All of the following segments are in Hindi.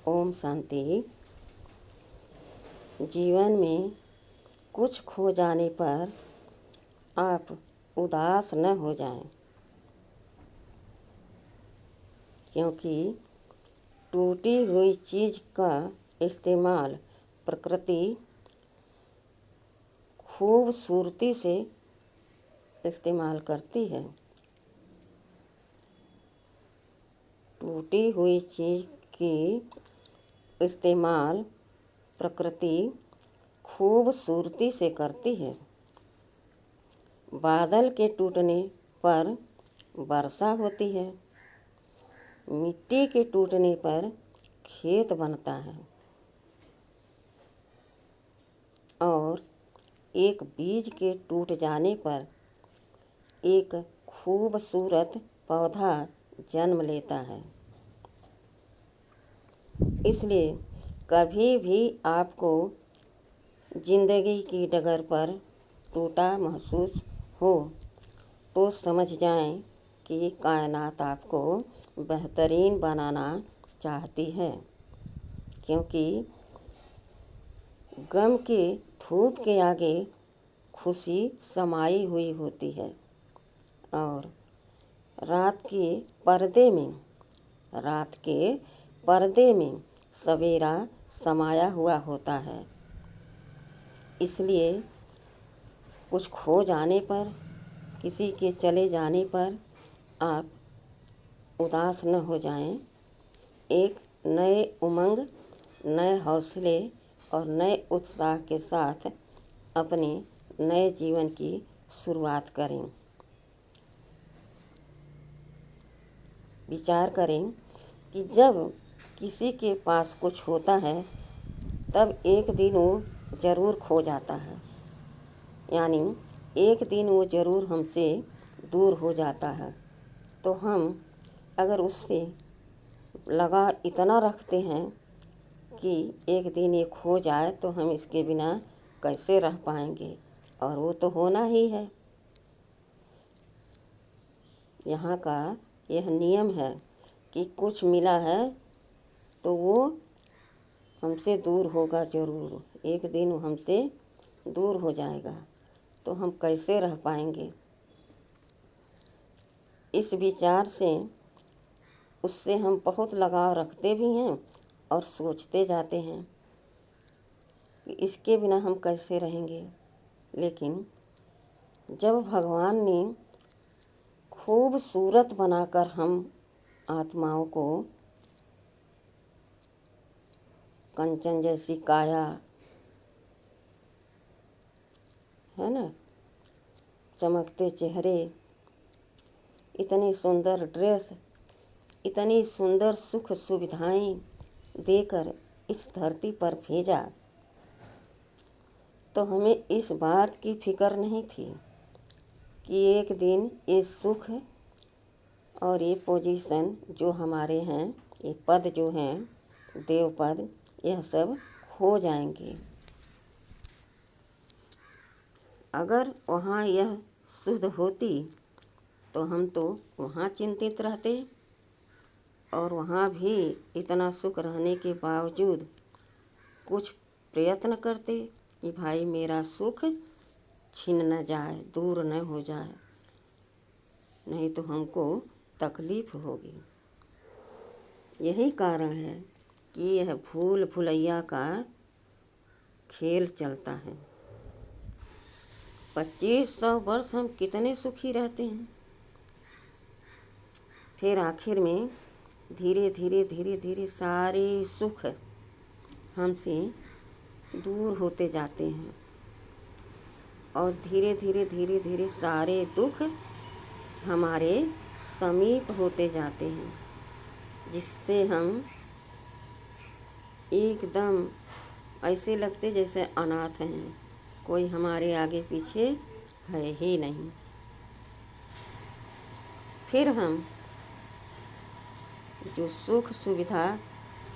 ओम शांति। जीवन में कुछ खो जाने पर आप उदास न हो जाएं, क्योंकि टूटी हुई चीज़ का इस्तेमाल प्रकृति खूबसूरती से इस्तेमाल करती है। टूटी हुई चीज़ की इस्तेमाल प्रकृति खूबसूरती से करती है। बादल के टूटने पर वर्षा होती है, मिट्टी के टूटने पर खेत बनता है और एक बीज के टूट जाने पर एक खूबसूरत पौधा जन्म लेता है। इसलिए कभी भी आपको जिंदगी की डगर पर टूटा महसूस हो तो समझ जाएं कि कायनात आपको बेहतरीन बनाना चाहती है, क्योंकि गम के धूप के आगे खुशी समाई हुई होती है और रात के पर्दे में सवेरा समाया हुआ होता है। इसलिए कुछ खो जाने पर, किसी के चले जाने पर आप उदास न हो जाएं। एक नए उमंग, नए हौसले और नए उत्साह के साथ अपने नए जीवन की शुरुआत करें। विचार करें कि जब किसी के पास कुछ होता है तब एक दिन वो ज़रूर खो जाता है, यानी एक दिन वो ज़रूर हमसे दूर हो जाता है। तो हम अगर उससे लगा इतना रखते हैं कि एक दिन ये खो जाए तो हम इसके बिना कैसे रह पाएंगे, और वो तो होना ही है। यहाँ का यह नियम है कि कुछ मिला है तो वो हमसे दूर होगा ज़रूर, एक दिन वो हमसे दूर हो जाएगा तो हम कैसे रह पाएंगे। इस विचार से उससे हम बहुत लगाव रखते भी हैं और सोचते जाते हैं कि इसके बिना हम कैसे रहेंगे। लेकिन जब भगवान ने खूबसूरत बनाकर हम आत्माओं को कंचन जैसी काया है ना, चमकते चेहरे, इतनी सुंदर ड्रेस, इतनी सुंदर सुख सुविधाएं देकर इस धरती पर भेजा, तो हमें इस बात की फिक्र नहीं थी कि एक दिन ये सुख और ये पोजीशन जो हमारे हैं, ये पद जो हैं, देव पद, यह सब खो जाएंगे। अगर वहाँ यह शुद्ध होती तो हम तो वहाँ चिंतित रहते और वहाँ भी इतना सुख रहने के बावजूद कुछ प्रयत्न करते कि भाई मेरा सुख छिन न जाए, दूर न हो जाए, नहीं तो हमको तकलीफ़ होगी। यही कारण है कि यह भूल भुलैया का खेल चलता है। 2500 वर्ष हम कितने सुखी रहते हैं, फिर आखिर में धीरे धीरे सारे सुख हमसे दूर होते जाते हैं और धीरे धीरे सारे दुख हमारे समीप होते जाते हैं, जिससे हम एकदम ऐसे लगते जैसे अनाथ हैं, कोई हमारे आगे पीछे है ही नहीं। फिर हम जो सुख सुविधा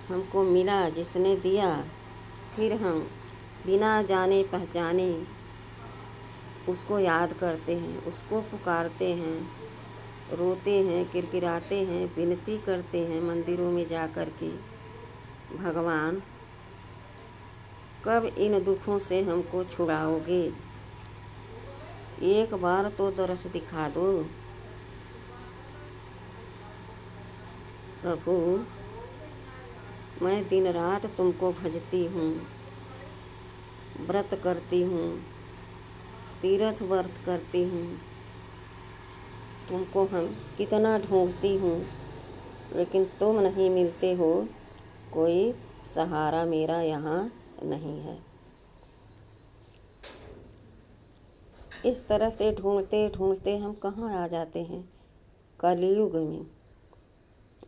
हमको मिला, जिसने दिया, फिर हम बिना जाने पहचाने उसको याद करते हैं, उसको पुकारते हैं, रोते हैं, किरकिराते हैं, विनती करते हैं मंदिरों में जा कर के भगवान कब इन दुखों से हमको छुड़ाओगे? एक बार तो दरस दिखा दो। प्रभु, मैं दिन रात तुमको भजती हूँ, व्रत करती हूँ, तीर्थ व्रत करती हूँ, तुमको हम कितना ढूंढती हूँ, लेकिन तुम नहीं मिलते हो। कोई सहारा मेरा यहाँ नहीं है। इस तरह से ढूंढते ढूंढते हम कहाँ आ जाते हैं? कलयुग में,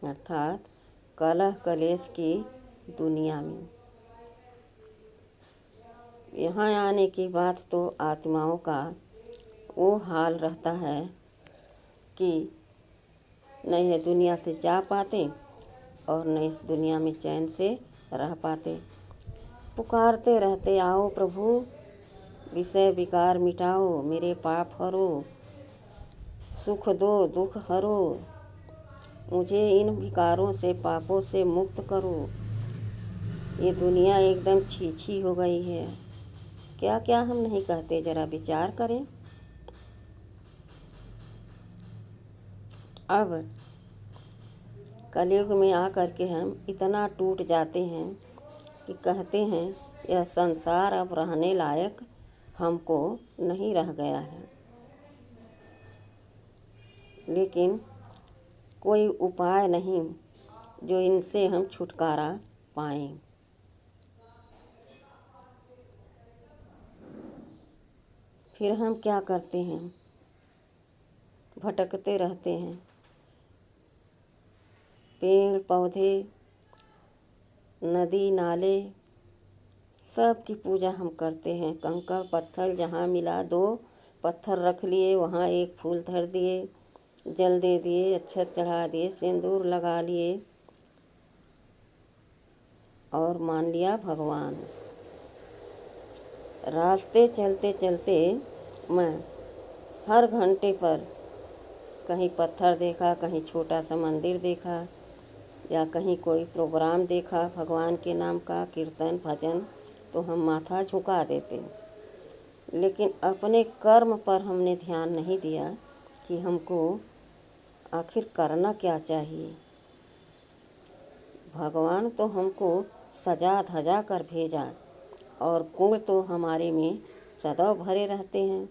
अर्थात कलह कलेश की दुनिया में। यहाँ आने के बाद तो आत्माओं का वो हाल रहता है कि न ये दुनिया से जा पाते और न इस दुनिया में चैन से रह पाते। पुकारते रहते, आओ प्रभु, विषय विकार मिटाओ, मेरे पाप हरो, सुख दो, दुख हरो, मुझे इन विकारों से, पापों से मुक्त करो। ये दुनिया एकदम छी हो गई है। क्या क्या हम नहीं कहते, ज़रा विचार करें। अब कलयुग में आकर के हम इतना टूट जाते हैं कि कहते हैं यह संसार अब रहने लायक हमको नहीं रह गया है। लेकिन कोई उपाय नहीं जो इनसे हम छुटकारा पाएं। फिर हम क्या करते हैं? भटकते रहते हैं। पेड़ पौधे, नदी नाले, सब की पूजा हम करते हैं। कंकड़ पत्थर जहाँ मिला दो पत्थर रख लिए, वहाँ एक फूल धर दिए, जल दे दिए, अक्षत चढ़ा दिए, सिंदूर लगा लिए और मान लिया भगवान। रास्ते चलते चलते मैं हर घंटे पर कहीं पत्थर देखा, कहीं छोटा सा मंदिर देखा, या कहीं कोई प्रोग्राम देखा भगवान के नाम का, कीर्तन भजन, तो हम माथा झुका देते। लेकिन अपने कर्म पर हमने ध्यान नहीं दिया कि हमको आखिर करना क्या चाहिए। भगवान तो हमको सजा धजा कर भेजा और गुण तो हमारे में सदा भरे रहते हैं।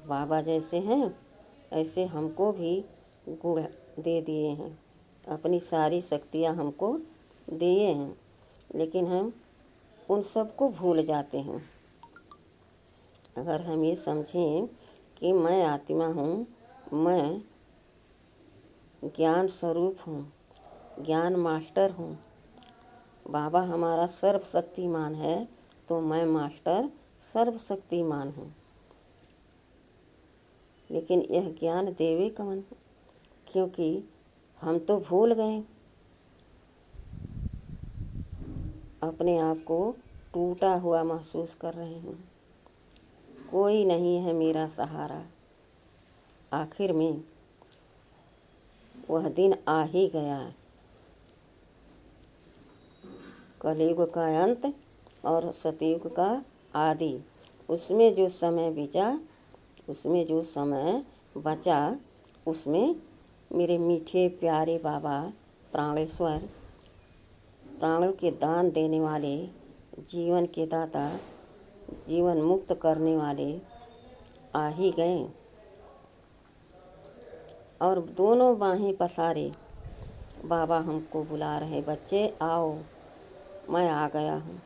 बाबा जैसे हैं ऐसे हमको भी गुण दे दिए हैं, अपनी सारी शक्तियाँ हमको दिए हैं, लेकिन हम उन सबको भूल जाते हैं। अगर हम ये समझें कि मैं आत्मा हूँ, मैं ज्ञान स्वरूप हूँ, ज्ञान मास्टर हूँ, बाबा हमारा सर्वशक्तिमान है, तो मैं मास्टर सर्वशक्तिमान हूँ। लेकिन यह ज्ञान देवे कौन? क्योंकि हम तो भूल गए, अपने आप को टूटा हुआ महसूस कर रहे हैं। कोई नहीं है मेरा सहारा। आखिर में वह दिन आ ही गया, कलयुग का अंत और सतयुग का आदि। उसमें जो समय बीता, उसमें जो समय बचा, उसमें मेरे मीठे प्यारे बाबा प्राणेश्वर, प्राणों के दान देने वाले, जीवन के दाता, जीवन मुक्त करने वाले आ ही गए और दोनों बाहें पसारे बाबा हमको बुला रहे, बच्चे आओ, मैं आ गया हूँ।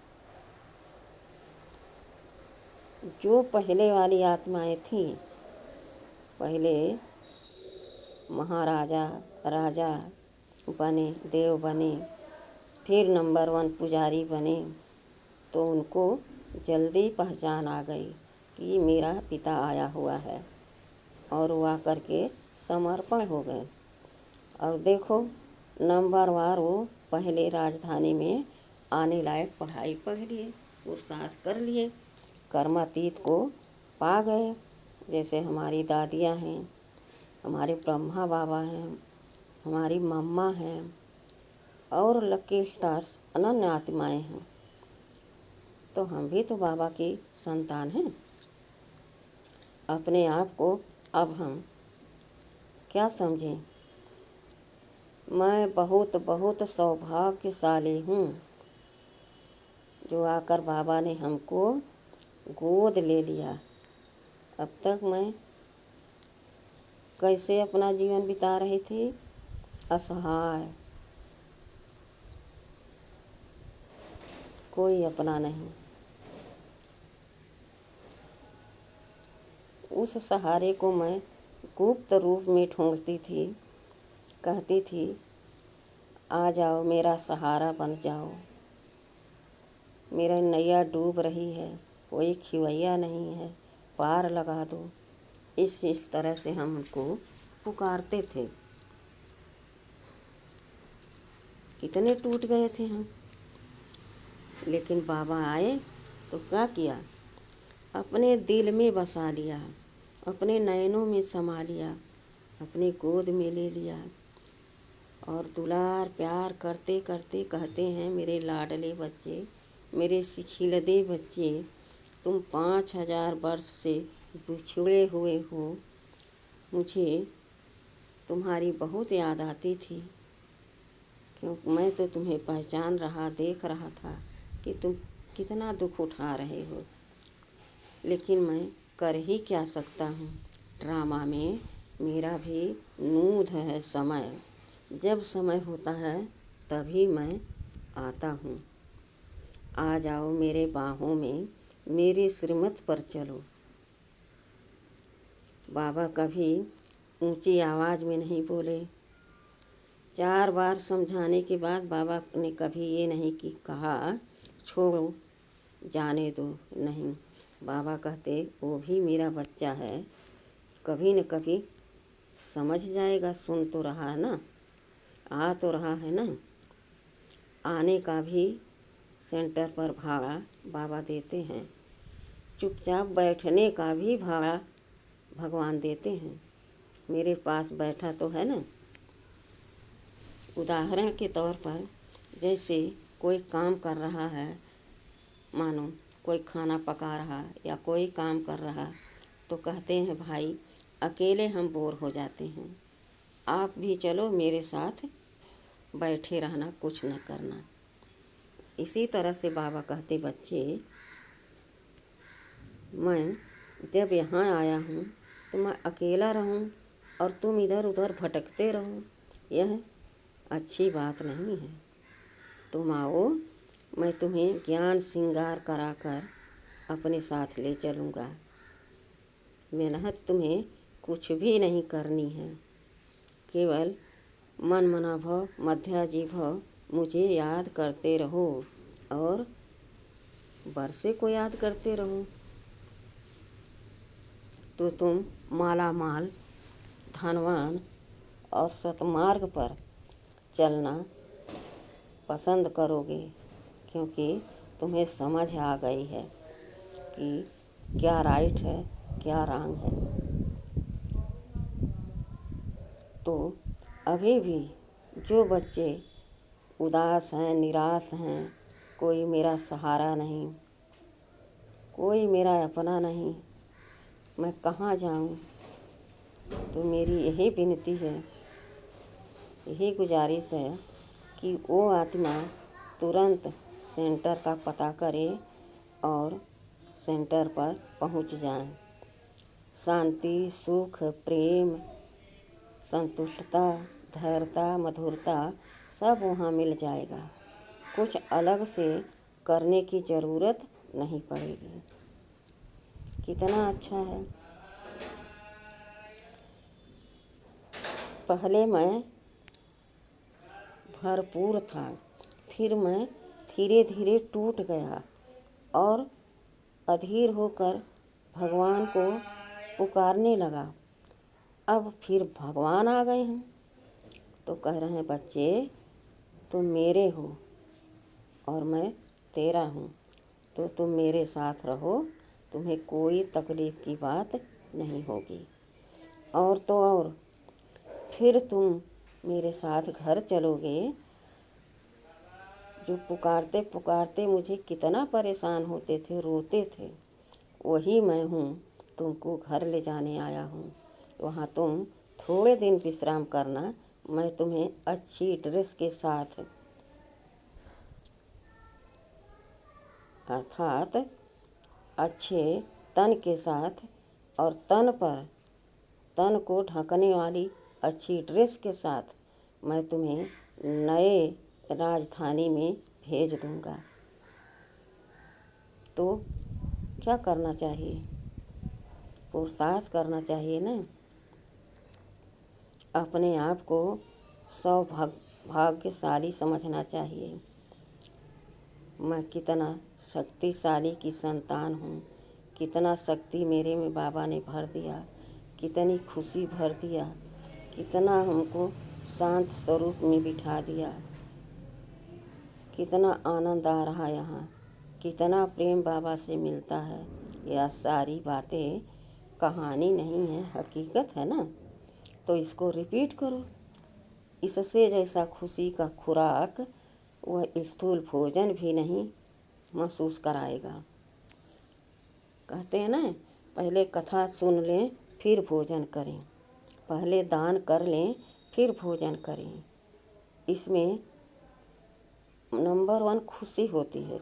जो पहले वाली आत्माएं थीं, पहले महाराजा राजा बने, देव बने, फिर नंबर 1 पुजारी बने, तो उनको जल्दी पहचान आ गई कि मेरा पिता आया हुआ है, और वो आकर के समर्पण हो गए। और देखो नंबर वार वो पहले राजधानी में आने लायक पढ़ाई पढ़ लिए, पुरुषार्थ कर लिए, कर्मातीत को पा गए। जैसे हमारी दादियाँ हैं, हमारे ब्रह्मा बाबा हैं, हमारी मम्मा हैं, और लकी स्टार्स अनन्य आत्माएं हैं। तो हम भी तो बाबा की संतान हैं। अपने आप को अब हम क्या समझें? मैं बहुत बहुत सौभाग्यशाली हूँ जो आकर बाबा ने हमको गोद ले लिया। अब तक मैं कैसे अपना जीवन बिता रही थी? असहाय, कोई अपना नहीं। उस सहारे को मैं गुप्त रूप में ठूंसती थी, कहती थी आ जाओ, मेरा सहारा बन जाओ। मेरा नैया डूब रही है, कोई खिवैया नहीं है, पार लगा दो। इस तरह से हम उनको पुकारते थे। कितने टूट गए थे हम। लेकिन बाबा आए तो क्या किया? अपने दिल में बसा लिया, अपने नयनों में समा लिया, अपनी गोद में ले लिया और दुलार प्यार करते करते कहते हैं, मेरे लाडले बच्चे, मेरे सिखिलदे बच्चे, तुम 5000 वर्ष से बिछड़े हुए हो। मुझे तुम्हारी बहुत याद आती थी, क्योंकि मैं तो तुम्हें पहचान रहा, देख रहा था कि तुम कितना दुख उठा रहे हो। लेकिन मैं कर ही क्या सकता हूँ? ड्रामा में मेरा भी नूध है समय। जब समय होता है तभी मैं आता हूँ। आ जाओ मेरे बाहों में, मेरे श्रीमत पर चलो। बाबा कभी ऊंची आवाज़ में नहीं बोले। 4 बार समझाने के बाद बाबा ने कभी ये नहीं कि कहा छोड़ो, जाने दो, नहीं। बाबा कहते वो भी मेरा बच्चा है, कभी न कभी समझ जाएगा, सुन तो रहा है ना, आ तो रहा है ना। आने का भी सेंटर पर भाड़ा बाबा देते हैं, चुपचाप बैठने का भी भाड़ा भगवान देते हैं। मेरे पास बैठा तो है ना। उदाहरण के तौर पर जैसे कोई काम कर रहा है, मानो कोई खाना पका रहा या कोई काम कर रहा, तो कहते हैं भाई अकेले हम बोर हो जाते हैं, आप भी चलो मेरे साथ, बैठे रहना, कुछ न करना। इसी तरह से बाबा कहते बच्चे, मैं जब यहाँ आया हूँ तो मैं अकेला रहूँ और तुम इधर उधर भटकते रहो, यह अच्छी बात नहीं है। तुम आओ, मैं तुम्हें ज्ञान श्रृंगार कराकर अपने साथ ले चलूँगा। मेहनत तुम्हें कुछ भी नहीं करनी है, केवल मन मना भव मध्याजी भव मुझे याद करते रहो और वर्षे को याद करते रहो, तो तुम माला माल, धनवान और सतमार्ग पर चलना पसंद करोगे, क्योंकि तुम्हें समझ आ गई है कि क्या राइट है, क्या रॉन्ग है। तो अभी भी जो बच्चे उदास हैं, निराश हैं, कोई मेरा सहारा नहीं, कोई मेरा अपना नहीं, मैं कहाँ जाऊँ, तो मेरी यही विनती है, यही गुजारिश है कि वो आत्मा तुरंत सेंटर का पता करे और सेंटर पर पहुंच जाए। शांति, सुख, प्रेम, संतुष्टता, धैर्यता, मधुरता सब वहाँ मिल जाएगा। कुछ अलग से करने की ज़रूरत नहीं पड़ेगी। कितना अच्छा है। पहले मैं भरपूर था, फिर मैं धीरे धीरे टूट गया और अधीर होकर भगवान को पुकारने लगा। अब फिर भगवान आ गए हैं तो कह रहे हैं बच्चे तुम मेरे हो और मैं तेरा हूँ, तो तुम मेरे साथ रहो, तुम्हें कोई तकलीफ़ की बात नहीं होगी। और तो और फिर तुम मेरे साथ घर चलोगे जो पुकारते पुकारते मुझे कितना परेशान होते थे, रोते थे, वही मैं हूँ। तुमको घर ले जाने आया हूँ। वहाँ तुम थोड़े दिन विश्राम करना। मैं तुम्हें अच्छी ड्रेस के साथ, अर्थात अच्छे तन के साथ और तन को ढकने वाली अच्छी ड्रेस के साथ मैं तुम्हें नए राजधानी में भेज दूँगा। तो क्या करना चाहिए? पुरुषार्थ करना चाहिए ना। अपने आप को सौभाग्यशाली समझना चाहिए। मैं कितना शक्तिशाली की संतान हूँ, कितना शक्ति मेरे में बाबा ने भर दिया, कितनी खुशी भर दिया, कितना हमको शांत स्वरूप में बिठा दिया, कितना आनंद आ रहा यहाँ, कितना प्रेम बाबा से मिलता है। यह सारी बातें कहानी नहीं है, हकीकत है ना। तो इसको रिपीट करो। इससे जैसा खुशी का खुराक वह स्थूल भोजन भी नहीं महसूस कराएगा। कहते हैं ना, पहले कथा सुन लें फिर भोजन करें, पहले दान कर लें फिर भोजन करें। इसमें नंबर 1 खुशी होती है।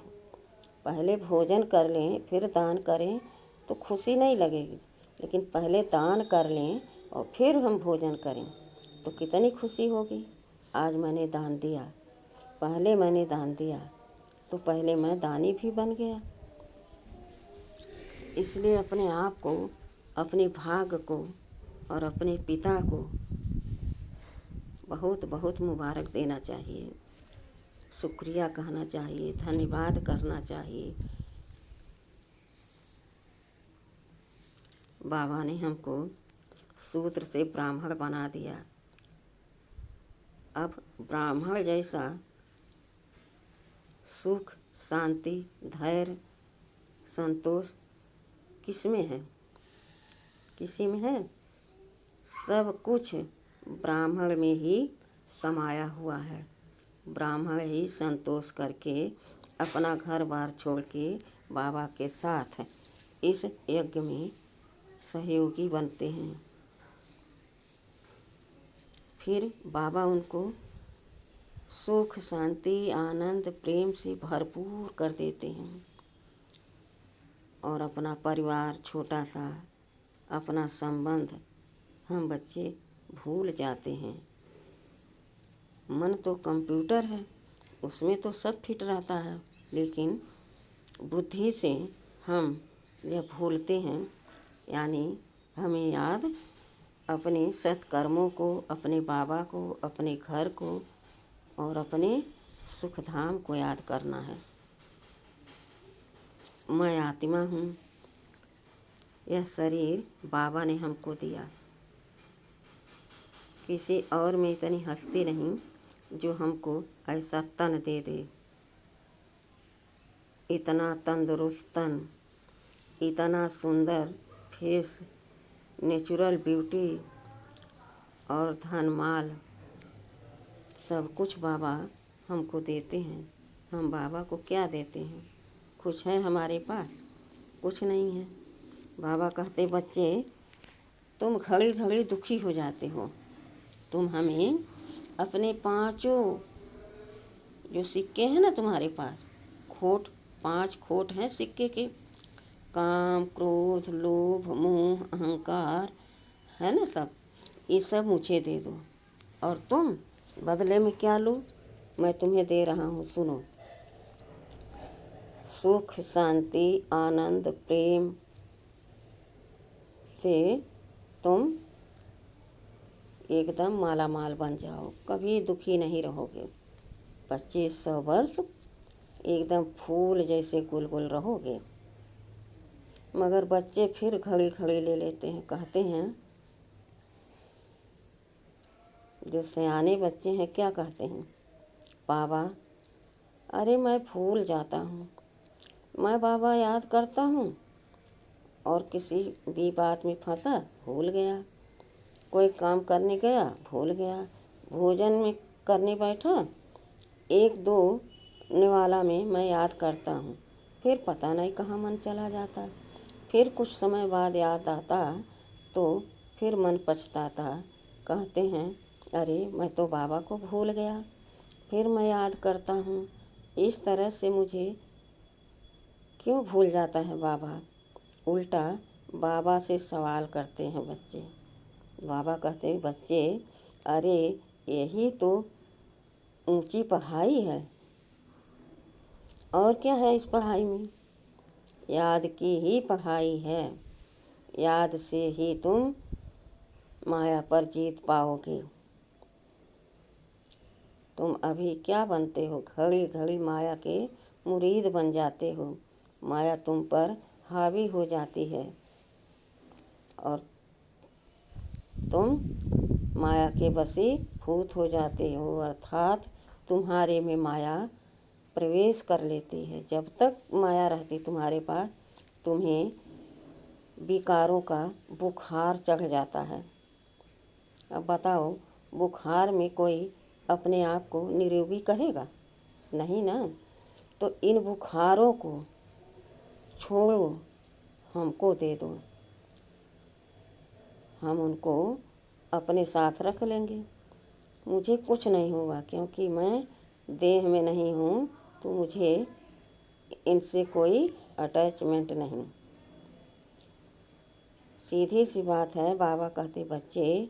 पहले भोजन कर लें फिर दान करें तो खुशी नहीं लगेगी, लेकिन पहले दान कर लें और फिर हम भोजन करें तो कितनी खुशी होगी। आज मैंने दान दिया, पहले मैंने दान दिया तो पहले मैं दानी भी बन गया। इसलिए अपने आप को, अपने भाग्य को और अपने पिता को बहुत बहुत मुबारक देना चाहिए, शुक्रिया कहना चाहिए, धन्यवाद करना चाहिए। बाबा ने हमको शूद्र से ब्राह्मण बना दिया। अब ब्राह्मण जैसा सुख, शांति, धैर्य, संतोष किस में है? किसी में है? सब कुछ ब्राह्मण में ही समाया हुआ है। ब्राह्मण ही संतोष करके अपना घर बार छोड़ के बाबा के साथ इस यज्ञ में सहयोगी बनते हैं। फिर बाबा उनको सुख, शांति, आनंद, प्रेम से भरपूर कर देते हैं और अपना परिवार छोटा सा, अपना संबंध हम बच्चे भूल जाते हैं। मन तो कंप्यूटर है, उसमें तो सब फिट रहता है, लेकिन बुद्धि से हम यह भूलते हैं। यानी हमें याद अपने सत्कर्मों को, अपने बाबा को, अपने घर को और अपने सुखधाम को याद करना है। मैं आत्मा हूँ, यह शरीर बाबा ने हमको दिया। किसी और में इतनी हस्ती नहीं जो हमको ऐसा तन दे दे, इतना तंदुरुस्त तन, इतना सुंदर फेस, नेचुरल ब्यूटी और धन माल सब कुछ बाबा हमको देते हैं। हम बाबा को क्या देते हैं? कुछ है हमारे पास? कुछ नहीं है। बाबा कहते, बच्चे तुम घड़ी घड़ी दुखी हो जाते हो, तुम हमें अपने 5 जो सिक्के हैं ना तुम्हारे पास, 5 खोट हैं सिक्के के, काम, क्रोध, लोभ, मोह, अहंकार है ना सब, ये सब मुझे दे दो और तुम बदले में क्या लो? मैं तुम्हें दे रहा हूँ, सुनो। सुख, शांति, आनंद, प्रेम से तुम एकदम माला माल बन जाओ, कभी दुखी नहीं रहोगे। 2500 वर्ष एकदम फूल जैसे गुलगुल रहोगे। मगर बच्चे फिर घड़ी घड़ी ले लेते हैं। कहते हैं, जो सयाने बच्चे हैं क्या कहते हैं? बाबा, अरे मैं भूल जाता हूँ, मैं बाबा याद करता हूँ और किसी भी बात में फंसा, भूल गया, कोई काम करने गया, भूल गया, भोजन में करने बैठा, 1-2 निवाला में मैं याद करता हूँ, फिर पता नहीं कहाँ मन चला जाता। फिर कुछ समय बाद याद आता तो फिर मन पछताता। कहते हैं, अरे मैं तो बाबा को भूल गया। फिर मैं याद करता हूँ, इस तरह से मुझे क्यों भूल जाता है बाबा। उल्टा बाबा से सवाल करते हैं बच्चे। बाबा कहते हैं, बच्चे अरे यही तो ऊंची पढ़ाई है। और क्या है इस पढ़ाई में? याद की ही पढ़ाई है। याद से ही तुम माया पर जीत पाओगे। तुम अभी क्या बनते हो? घड़ी घड़ी माया के मुरीद बन जाते हो। माया तुम पर हावी हो जाती है और तुम माया के वशीभूत हो जाते हो, अर्थात तुम्हारे में माया प्रवेश कर लेती है। जब तक माया रहती तुम्हारे पास, तुम्हें विकारों का बुखार चढ़ जाता है। अब बताओ, बुखार में कोई अपने आप को निरोगी कहेगा? नहीं ना। तो इन बुखारों को छोड़ो, हमको दे दो, हम उनको अपने साथ रख लेंगे। मुझे कुछ नहीं होगा, क्योंकि मैं देह में नहीं हूँ, तो मुझे इनसे कोई अटैचमेंट नहीं। सीधी सी बात है। बाबा कहते, बच्चे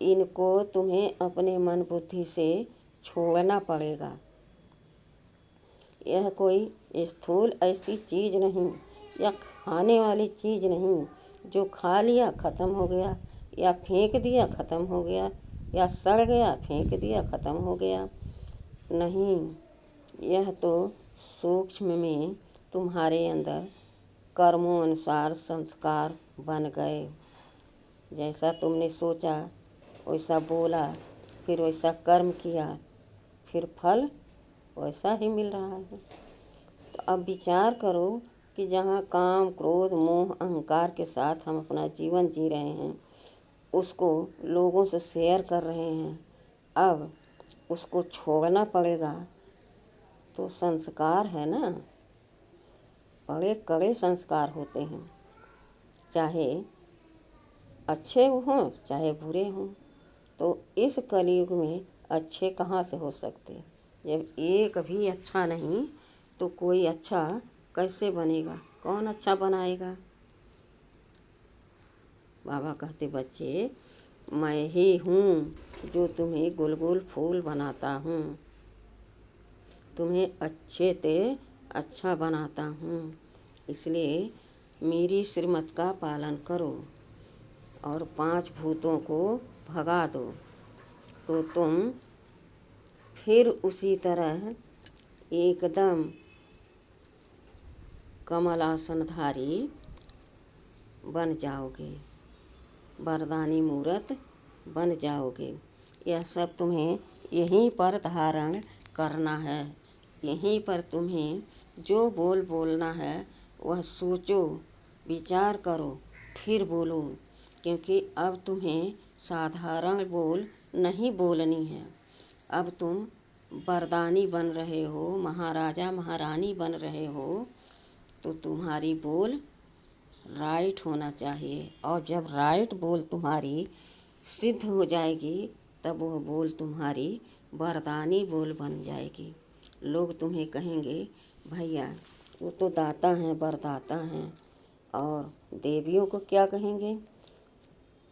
इनको तुम्हें अपने मन बुद्धि से छोड़ना पड़ेगा। यह कोई स्थूल ऐसी चीज़ नहीं, या खाने वाली चीज़ नहीं जो खा लिया ख़त्म हो गया, या फेंक दिया ख़त्म हो गया, या सड़ गया फेंक दिया ख़त्म हो गया। नहीं, यह तो सूक्ष्म में तुम्हारे अंदर कर्मों अनुसार संस्कार बन गए। जैसा तुमने सोचा, वैसा बोला, फिर वैसा कर्म किया, फिर फल वैसा ही मिल रहा है। तो अब विचार करो कि जहाँ काम, क्रोध, मोह, अहंकार के साथ हम अपना जीवन जी रहे हैं, उसको लोगों से शेयर कर रहे हैं, अब उसको छोड़ना पड़ेगा। तो संस्कार है ना, बड़े कड़े संस्कार होते हैं, चाहे अच्छे हों चाहे बुरे हों। तो इस कलयुग में अच्छे कहाँ से हो सकते? जब एक भी अच्छा नहीं, तो कोई अच्छा कैसे बनेगा? कौन अच्छा बनाएगा? बाबा कहते, बच्चे मैं ही हूँ जो तुम्हें गुलगुल फूल बनाता हूँ, तुम्हें अच्छे से अच्छा बनाता हूँ। इसलिए मेरी श्रीमत का पालन करो और 5 भूतों को भगा दो, तो तुम फिर उसी तरह एकदम कमलासनधारी बन जाओगे, वरदानी मूर्त बन जाओगे। यह सब तुम्हें यहीं पर धारण करना है। यहीं पर तुम्हें जो बोल बोलना है वह सोचो, विचार करो, फिर बोलो, क्योंकि अब तुम्हें साधारण बोल नहीं बोलनी है। अब तुम वरदानी बन रहे हो, महाराजा महारानी बन रहे हो, तो तुम्हारी बोल राइट होना चाहिए। और जब राइट बोल तुम्हारी सिद्ध हो जाएगी, तब वह बोल तुम्हारी वरदानी बोल बन जाएगी। लोग तुम्हें कहेंगे, भैया वो तो दाता हैं, वरदाता हैं। और देवियों को क्या कहेंगे?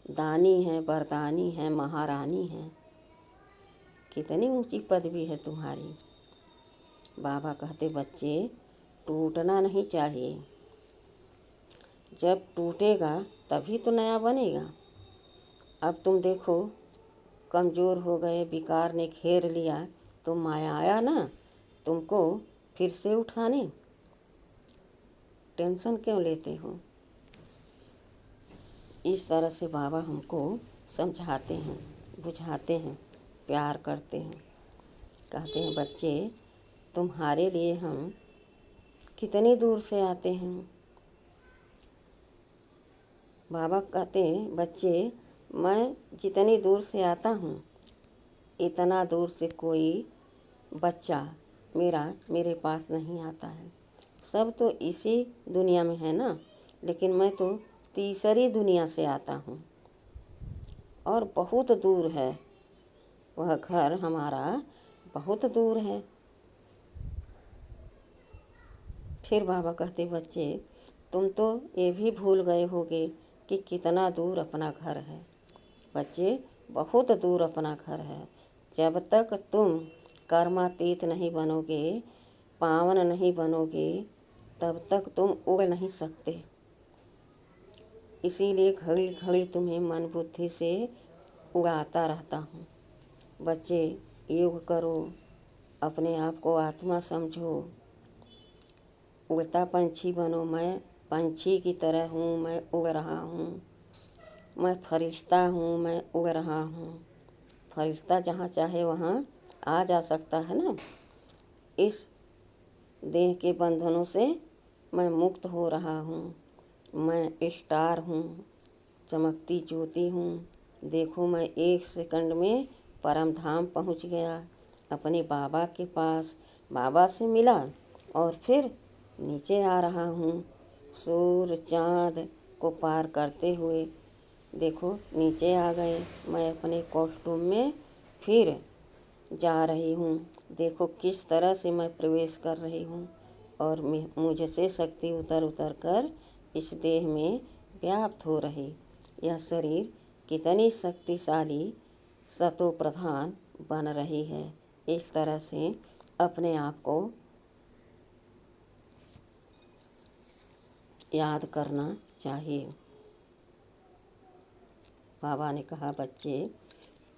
दानी हैं, वरदानी हैं, महारानी हैं। कितनी ऊंची पदवी है तुम्हारी। बाबा कहते, बच्चे टूटना नहीं चाहिए। जब टूटेगा तभी तो नया बनेगा। अब तुम देखो, कमज़ोर हो गए, विकार ने घेर लिया, तो माया आया ना तुमको फिर से उठाने। टेंशन क्यों लेते हो? इस तरह से बाबा हमको समझाते हैं, बुझाते हैं, प्यार करते हैं। कहते हैं, बच्चे तुम्हारे लिए हम कितनी दूर से आते हैं। बाबा कहते हैं, बच्चे मैं जितनी दूर से आता हूँ, इतना दूर से कोई बच्चा मेरे पास नहीं आता है। सब तो इसी दुनिया में है ना, लेकिन मैं तो तीसरी दुनिया से आता हूँ और बहुत दूर है। वह घर हमारा बहुत दूर है। फिर बाबा कहते, बच्चे तुम तो ये भी भूल गए होगे कि कितना दूर अपना घर है। बच्चे, बहुत दूर अपना घर है। जब तक तुम कर्मातीत नहीं बनोगे, पावन नहीं बनोगे, तब तक तुम उड़ नहीं सकते। इसीलिए घड़ी घड़ी तुम्हें मन बुद्धि से उड़ाता रहता हूँ। बच्चे, योग करो, अपने आप को आत्मा समझो, उड़ता पंछी बनो। मैं पंछी की तरह हूँ, मैं उड़ रहा हूँ। मैं फरिश्ता हूँ, मैं उड़ रहा हूँ। फरिश्ता जहाँ चाहे वहाँ आ जा सकता है ना। इस देह के बंधनों से मैं मुक्त हो रहा हूँ। मैं स्टार हूँ, चमकती ज्योति हूँ। देखो, मैं 1 सेकंड में परम धाम पहुँच गया, अपने बाबा के पास। बाबा से मिला और फिर नीचे आ रहा हूँ, सूर्य चाँद को पार करते हुए। देखो, नीचे आ गए। मैं अपने कॉस्ट्यूम में फिर जा रही हूँ। देखो किस तरह से मैं प्रवेश कर रही हूँ और मुझसे शक्ति उतर उतर कर इस देह में व्याप्त हो रही। यह शरीर कितनी शक्तिशाली सतो प्रधान बन रही है। इस तरह से अपने आप को याद करना चाहिए। बाबा ने कहा, बच्चे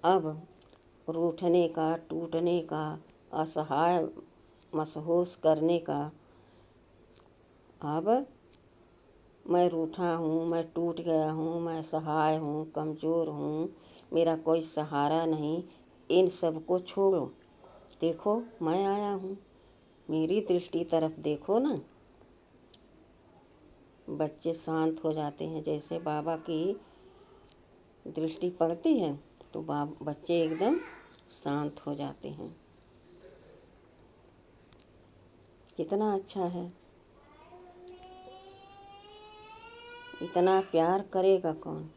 अब रूठने का, टूटने का, असहाय महसूस करने का, अब मैं रूठा हूँ, मैं टूट गया हूँ, मैं असहाय हूँ, कमज़ोर हूँ, मेरा कोई सहारा नहीं, इन सब को छोड़ो। देखो, मैं आया हूँ, मेरी दृष्टि तरफ देखो ना। बच्चे शांत हो जाते हैं। जैसे बाबा की दृष्टि पड़ती है तो बच्चे एकदम शांत हो जाते हैं। कितना अच्छा है। इतना प्यार करेगा कौन,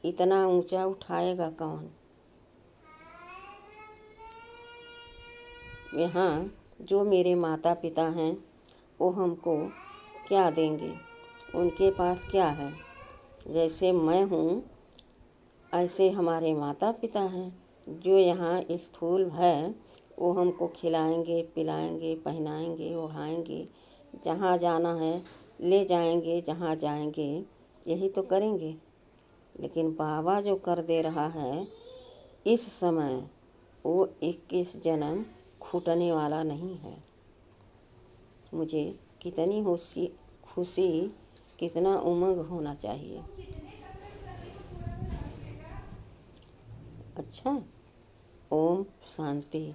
इतना ऊंचा उठाएगा कौन। यहाँ जो मेरे माता पिता हैं वो हमको क्या देंगे, उनके पास क्या है। जैसे मैं हूँ ऐसे हमारे माता पिता हैं। जो यहाँ स्थूल है वो हमको खिलाएंगे, पिलाएंगे, पहनाएंगे, ओढ़ाएंगे, जहाँ जाना है ले जाएंगे, जहाँ जाएंगे यही तो करेंगे। लेकिन बाबा जो कर दे रहा है इस समय, वो 21 जन्म खूटने वाला नहीं है। मुझे कितनी खुशी, कितना उमंग होना चाहिए। अच्छा, ओम शांति।